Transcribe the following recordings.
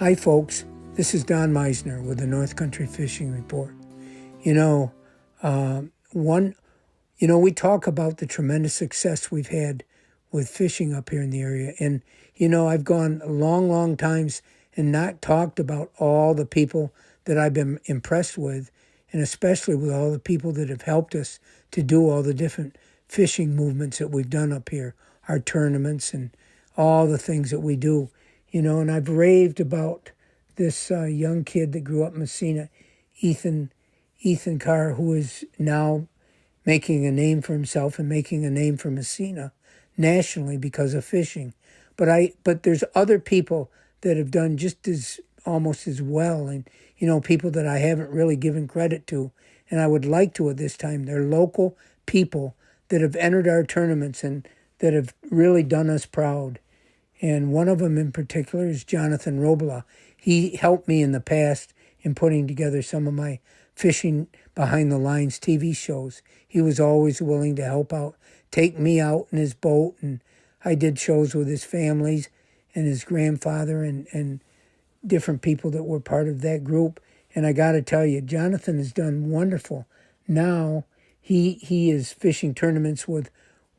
Hi, folks. This is Don Meissner with the North Country Fishing Report. You know, uh, one, we talk about the tremendous success we've had with fishing up here in the area. And, I've gone long times and not talked about all the people that I've been impressed with, and especially with all the people that have helped us to do all the different fishing movements that we've done up here, our tournaments and all the things that we do. And I've raved about this young kid that grew up in Messina, Ethan Carr, who is now making a name for himself and making a name for Messina nationally because of fishing. But there's other people that have done just as almost as well, and people that I haven't really given credit to, and I would like to at this time. They're local people that have entered our tournaments and that have really done us proud. And one of them in particular is Jonathan Robla. He helped me in the past in putting together some of my fishing behind the lines TV shows. He was always willing to help out, take me out in his boat, and I did shows with his families and his grandfather and different people that were part of that group. And I got to tell you, Jonathan has done wonderful. Now he is fishing tournaments with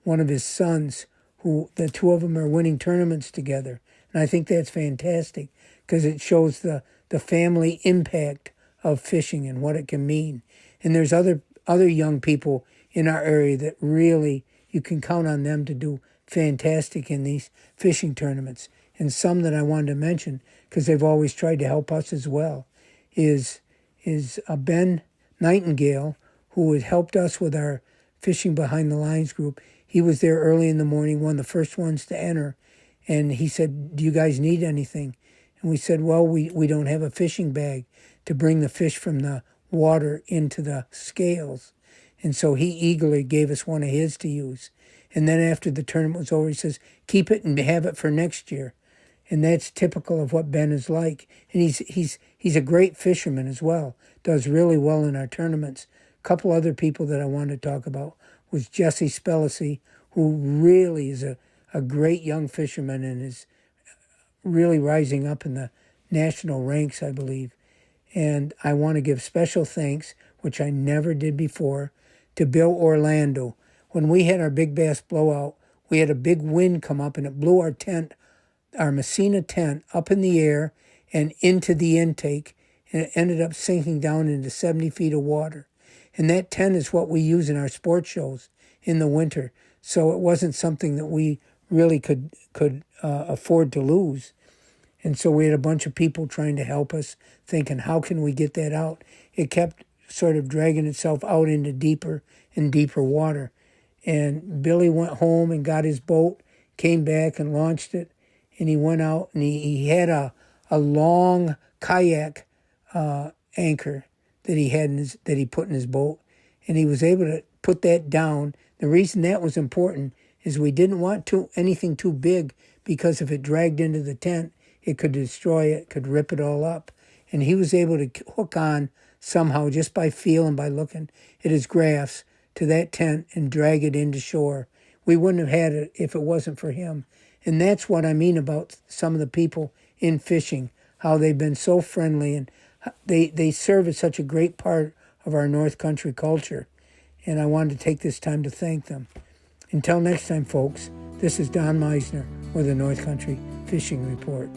one of his sons, who the two of them are winning tournaments together. And I think that's fantastic because it shows the family impact of fishing and what it can mean. And there's other young people in our area that really, you can count on them to do fantastic in these fishing tournaments. And some that I wanted to mention, because they've always tried to help us as well, is Ben Nightingale, who had helped us with our Fishing Behind the Lines group. He was there early in the morning, one of the first ones to enter, and he said, "Do you guys need anything?" And we said, "Well, we don't have a fishing bag to bring the fish from the water into the scales." And so he eagerly gave us one of his to use. And then after the tournament was over, he says, "Keep it and have it for next year." And that's typical of what Ben is like. And he's a great fisherman as well, does really well in our tournaments. A couple other people that I wanted to talk about was Jesse Spellacy, who really is a great young fisherman and is really rising up in the national ranks, I believe. And I want to give special thanks, which I never did before, to Bill Orlando. When we had our big bass blowout, we had a big wind come up and it blew our tent, our Messina tent, up in the air and into the intake, and it ended up sinking down into 70 feet of water. And that tent is what we use in our sports shows in the winter. So it wasn't something that we really could afford to lose. And so we had a bunch of people trying to help us, thinking, how can we get that out? It kept sort of dragging itself out into deeper and deeper water. And Billy went home and got his boat, came back and launched it, and he went out and he had a long kayak anchor that he put in his boat, and he was able to put that down. The reason that was important is we didn't want anything too big, because if it dragged into the tent, it could destroy it, could rip it all up. And he was able to hook on somehow just by feel and by looking at his graphs to that tent and drag it into shore. We wouldn't have had it if it wasn't for him. And that's what I mean about some of the people in fishing, how they've been so friendly, and they serve as such a great part of our North Country culture. And I wanted to take this time to thank them. Until next time, folks, this is Don Meissner with the North Country Fishing Report.